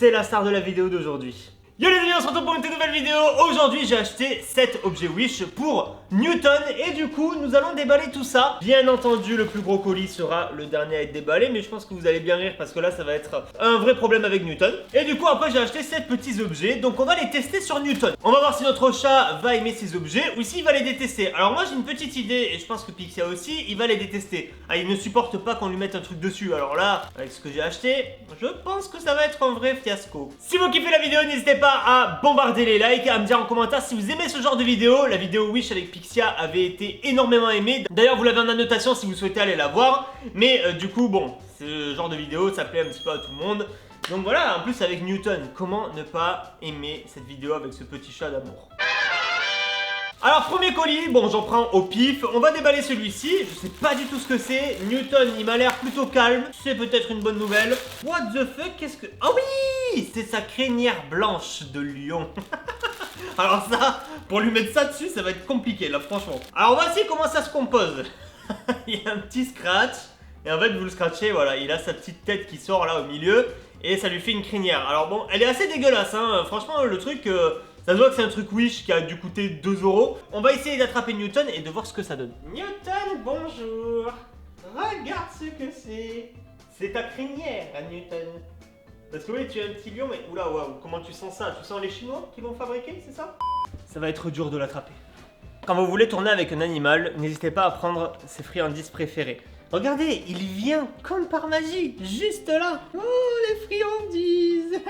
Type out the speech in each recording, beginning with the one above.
c'est la star de la vidéo d'aujourd'hui. Yo les amis, on se retrouve pour une toute nouvelle vidéo. Aujourd'hui j'ai acheté 7 objets Wish pour Newton et du coup nous allons déballer tout ça. Bien entendu le plus gros colis sera le dernier à être déballé, mais je pense que vous allez bien rire parce que là ça va être un vrai problème avec Newton. Et du coup après j'ai acheté 7 petits objets, donc on va les tester sur Newton. On va voir si notre chat va aimer ces objets ou s'il va les détester. Alors moi j'ai une petite idée et je pense que Pixia aussi, il va les détester. Ah, il ne supporte pas qu'on lui mette un truc dessus, alors là avec ce que j'ai acheté, je pense que ça va être un vrai fiasco. Si vous kiffez la vidéo, n'hésitez pas à bombarder les likes, à me dire en commentaire si vous aimez ce genre de vidéo. La vidéo Wish avec Pixia avait été énormément aimée. D'ailleurs vous l'avez en annotation si vous souhaitez aller la voir. Mais du coup bon, ce genre de vidéo ça plaît un petit peu à tout le monde. Donc voilà, en plus avec Newton, comment ne pas aimer cette vidéo avec ce petit chat d'amour. Alors premier colis, bon j'en prends au pif, on va déballer celui-ci, je sais pas du tout ce que c'est, Newton il m'a l'air plutôt calme, c'est peut-être une bonne nouvelle. What the fuck, qu'est-ce que... Ah oui, c'est sa crinière blanche de lion. Alors ça, pour lui mettre ça dessus, ça va être compliqué là franchement. Alors voici comment ça se compose. Il y a un petit scratch, et en fait vous le scratchez, voilà, il a sa petite tête qui sort là au milieu, et ça lui fait une crinière. Alors bon, elle est assez dégueulasse hein, franchement le truc... ça se voit que c'est un truc Wish qui a dû coûter 2 €. On va essayer d'attraper Newton et de voir ce que ça donne. Newton, bonjour. Regarde ce que c'est. C'est ta crinière, Newton. Parce que oui, tu as un petit lion, mais oula, waouh, comment tu sens ça? Tu sens les Chinois qui vont fabriquer, c'est ça? Ça va être dur de l'attraper. Quand vous voulez tourner avec un animal, n'hésitez pas à prendre ses friandises préférées. Regardez, il vient comme par magie, juste là. Oh, les friandises.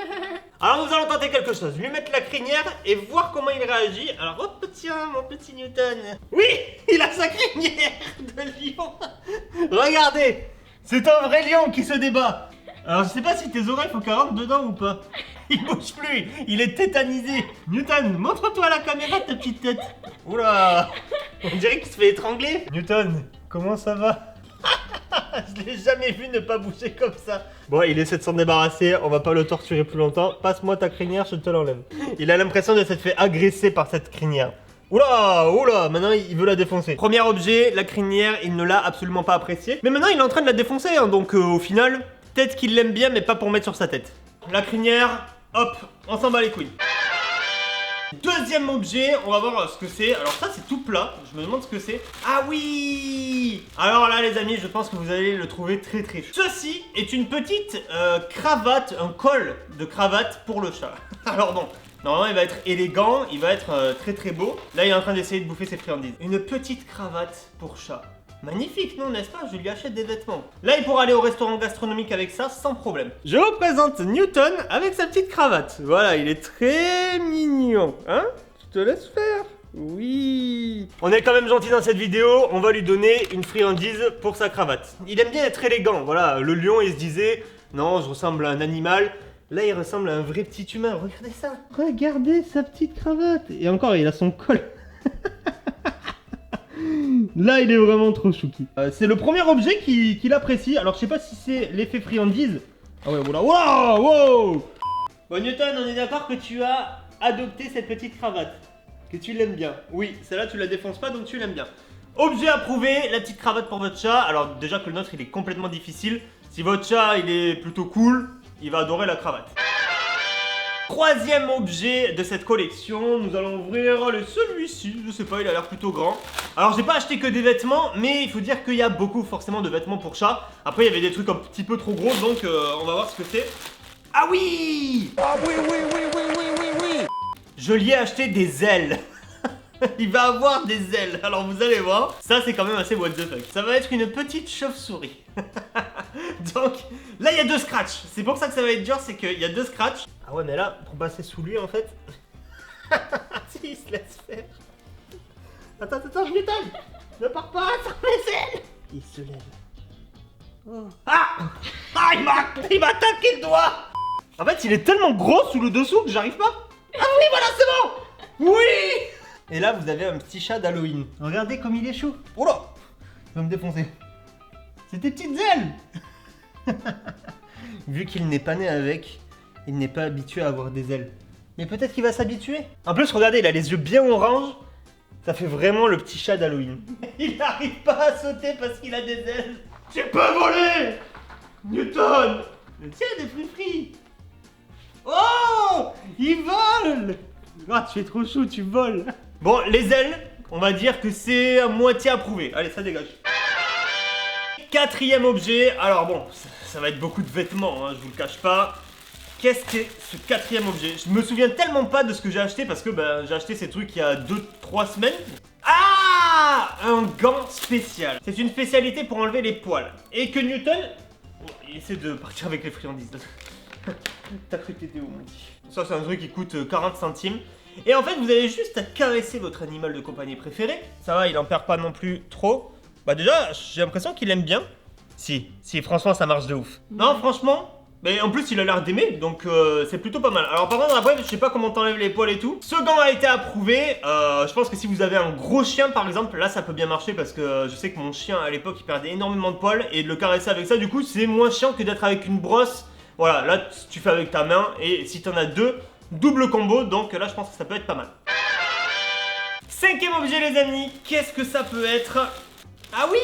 Alors nous allons tenter quelque chose, lui mettre la crinière et voir comment il réagit. Alors hop, tiens mon petit Newton. Oui, il a sa crinière de lion. Regardez, c'est un vrai lion qui se débat. Alors je sais pas si tes oreilles faut qu'elles rentrent dedans ou pas. Il bouge plus, il est tétanisé. Newton, montre-toi à la caméra ta petite tête. Oula, on dirait qu'il se fait étrangler. Newton, comment ça va? Je l'ai jamais vu ne pas bouger comme ça. Bon, il essaie de s'en débarrasser, on va pas le torturer plus longtemps. Passe-moi ta crinière, je te l'enlève. Il a l'impression de s'être fait agresser par cette crinière. Oula, oula, maintenant il veut la défoncer. Premier objet, la crinière, il ne l'a absolument pas apprécié. Mais maintenant il est en train de la défoncer, hein, donc au final, peut-être qu'il l'aime bien, mais pas pour mettre sur sa tête. La crinière, hop, on s'en bat les couilles. Deuxième objet, on va voir ce que c'est. Alors ça c'est tout plat, je me demande ce que c'est. Ah oui! Alors là les amis, je pense que vous allez le trouver très très chou. Ceci est une petite cravate, un col de cravate pour le chat. Alors bon, normalement il va être élégant, il va être très très beau. Là il est en train d'essayer de bouffer ses friandises. Une petite cravate pour chat. Magnifique, non, n'est-ce pas? Je lui achète des vêtements. Là, il pourra aller au restaurant gastronomique avec ça sans problème. Je vous présente Newton avec sa petite cravate. Voilà, il est très mignon. Hein? Je te laisse faire. Oui. On est quand même gentil dans cette vidéo. On va lui donner une friandise pour sa cravate. Il aime bien être élégant. Voilà, le lion, il se disait, non, je ressemble à un animal. Là, il ressemble à un vrai petit humain. Regardez ça. Regardez sa petite cravate. Et encore, il a son col. Là, il est vraiment trop chouki. C'est le premier objet qu'il apprécie. Alors, je sais pas si c'est l'effet friandise. Ah ouais, voilà. Wow, wow. Bon, Newton, on est d'accord que tu as adopté cette petite cravate. Que tu l'aimes bien. Oui, celle-là, tu la défonces pas, donc tu l'aimes bien. Objet approuvé, la petite cravate pour votre chat. Alors, déjà que le nôtre, il est complètement difficile. Si votre chat, il est plutôt cool, il va adorer la cravate. Troisième objet de cette collection, nous allons ouvrir celui-ci, je sais pas, il a l'air plutôt grand. Alors j'ai pas acheté que des vêtements, mais il faut dire qu'il y a beaucoup forcément de vêtements pour chat. Après il y avait des trucs un petit peu trop gros, donc on va voir ce que c'est. Ah oui! Ah oui, oui, oui, oui, oui, oui, oui! Je lui ai acheté des ailes. Il va avoir des ailes, alors vous allez voir. Ça c'est quand même assez what the fuck. Ça va être une petite chauve-souris. Donc là il y a 2 scratchs. C'est pour ça que ça va être dur, c'est qu'il y a 2 scratchs. Ah ouais mais là, pour passer sous lui en fait. Si il se laisse faire. Attends, je m'étonne. Ne pars pas sur mes ailes. Il se lève. Oh. Ah, il m'a attaqué le doigt. En fait il est tellement gros sous le dessous que j'arrive pas. Ah oui voilà c'est bon. Oui. Et là, vous avez un petit chat d'Halloween. Regardez comme il est chou. Oh là, il va me défoncer. C'est tes petites ailes. Vu qu'il n'est pas né avec, il n'est pas habitué à avoir des ailes. Mais peut-être qu'il va s'habituer. En plus, regardez, il a les yeux bien orange. Ça fait vraiment le petit chat d'Halloween. Il n'arrive pas à sauter parce qu'il a des ailes. Tu peux voler, Newton. Tiens, des free. Oh Il vole. Ah, tu es trop chou, tu voles. Bon, les ailes, on va dire que c'est à moitié approuvé. Allez, ça dégage. Quatrième objet. Alors bon, ça va être beaucoup de vêtements, hein, je vous le cache pas. Qu'est-ce que ce quatrième objet? Je me souviens tellement pas de ce que j'ai acheté parce que j'ai acheté ces trucs il y a 2-3 semaines. Ah, un gant spécial. C'est une spécialité pour enlever les poils. Et que Newton... Oh, il essaie de partir avec les friandises. T'as cru que t'étais où, mon petit? Ça, c'est un truc qui coûte 40 centimes. Et en fait, vous avez juste à caresser votre animal de compagnie préféré. Ça va, il en perd pas non plus trop. Bah déjà, j'ai l'impression qu'il aime bien. Si, franchement, ça marche de ouf. Non, franchement... Mais en plus il a l'air d'aimer, donc c'est plutôt pas mal. Alors par contre après je sais pas comment t'enlèves les poils et tout. Ce gant a été approuvé, je pense que si vous avez un gros chien par exemple, là ça peut bien marcher parce que je sais que mon chien à l'époque il perdait énormément de poils. Et de le caresser avec ça du coup c'est moins chiant que d'être avec une brosse. Voilà, là tu fais avec ta main et si t'en as deux, double combo, donc là je pense que ça peut être pas mal. Cinquième objet les amis, qu'est-ce que ça peut être? Ah oui!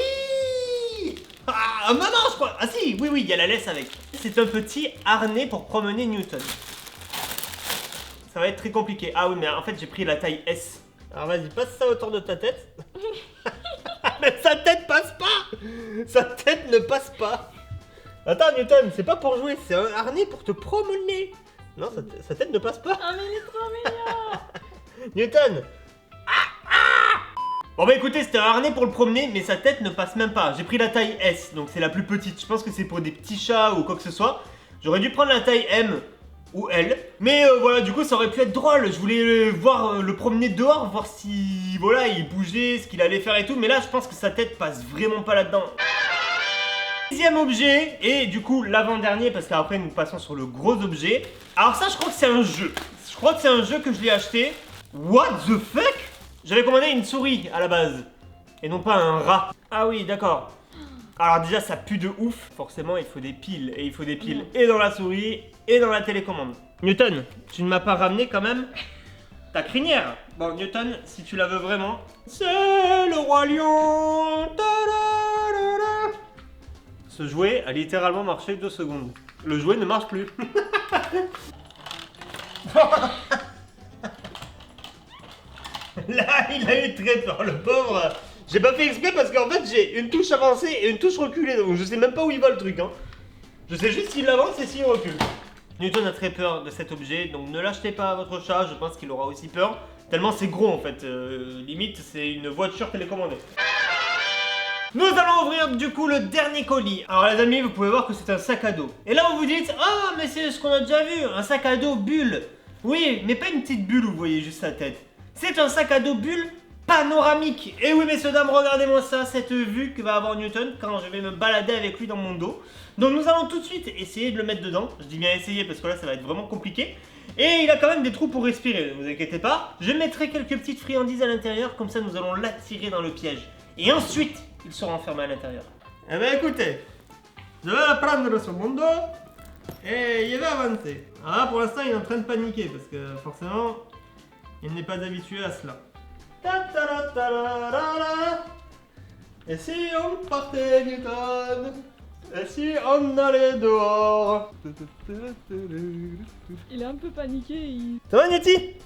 Ah non, je crois. Ah si, oui, il y a la laisse avec. C'est un petit harnais pour promener Newton. Ça va être très compliqué. Ah oui, mais en fait, j'ai pris la taille S. Alors vas-y, passe ça autour de ta tête. Mais sa tête passe pas. Sa tête ne passe pas. Attends, Newton, c'est pas pour jouer, c'est un harnais pour te promener. Non, sa tête ne passe pas. Ah, mais il est trop mignon. Newton. Bon bah écoutez, c'était un harnais pour le promener, mais sa tête ne passe même pas. J'ai pris la taille S, donc c'est la plus petite. Je pense que c'est pour des petits chats ou quoi que ce soit. J'aurais dû prendre la taille M ou L. Mais voilà, du coup ça aurait pu être drôle. Je voulais voir le promener dehors, voir si voilà, il bougeait, ce qu'il allait faire et tout. Mais là, je pense que sa tête passe vraiment pas là-dedans. Sixième objet, et du coup l'avant-dernier, parce qu'après nous passons sur le gros objet. Alors ça, je crois que c'est un jeu. Je crois que c'est un jeu que je l'ai acheté. What the fuck? J'avais commandé une souris à la base, et non pas un rat. Ah oui, d'accord. Alors déjà, ça pue de ouf. Forcément, il faut des piles, et il faut des piles et dans la souris, et dans la télécommande. Newton, tu ne m'as pas ramené quand même ta crinière. Bon, Newton, si tu la veux vraiment... C'est le roi lion. Ce jouet a littéralement marché 2 secondes. Le jouet ne marche plus. Là, il a eu très peur, le pauvre. J'ai pas fait exprès parce qu'en fait, j'ai une touche avancée et une touche reculée. Donc je sais même pas où il va le truc. Hein. Je sais juste s'il avance et s'il recule. Newton a très peur de cet objet. Donc ne l'achetez pas à votre chat. Je pense qu'il aura aussi peur. Tellement c'est gros en fait. Limite, c'est une voiture télécommandée. Nous allons ouvrir du coup le dernier colis. Alors les amis, vous pouvez voir que c'est un sac à dos. Et là, vous vous dites, ah, mais c'est ce qu'on a déjà vu. Un sac à dos bulle. Oui, mais pas une petite bulle où vous voyez juste sa tête. C'est un sac à dos bulle panoramique. Et oui, messieurs, dames, regardez-moi ça, cette vue que va avoir Newton quand je vais me balader avec lui dans mon dos. Donc nous allons tout de suite essayer de le mettre dedans. Je dis bien essayer parce que là, ça va être vraiment compliqué. Et il a quand même des trous pour respirer, ne vous inquiétez pas. Je mettrai quelques petites friandises à l'intérieur, comme ça nous allons l'attirer dans le piège. Et ensuite, il sera enfermé à l'intérieur. Eh bien écoutez, je vais la prendre sur mon dos et il va avancer. Alors là, pour l'instant, il est en train de paniquer parce que forcément... il n'est pas habitué à cela. Et si on partait, Newton? Et si on allait dehors? Il est un peu paniqué. Ça va, Nettie?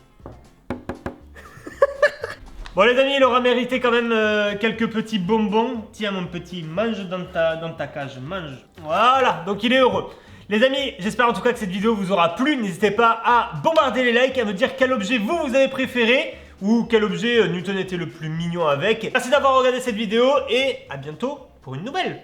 Bon les amis, il aura mérité quand même quelques petits bonbons. Tiens mon petit, mange dans ta cage, mange. Voilà, donc il est heureux. Les amis, j'espère en tout cas que cette vidéo vous aura plu. N'hésitez pas à bombarder les likes, à me dire quel objet vous avez préféré ou quel objet Newton était le plus mignon avec. Merci d'avoir regardé cette vidéo et à bientôt pour une nouvelle.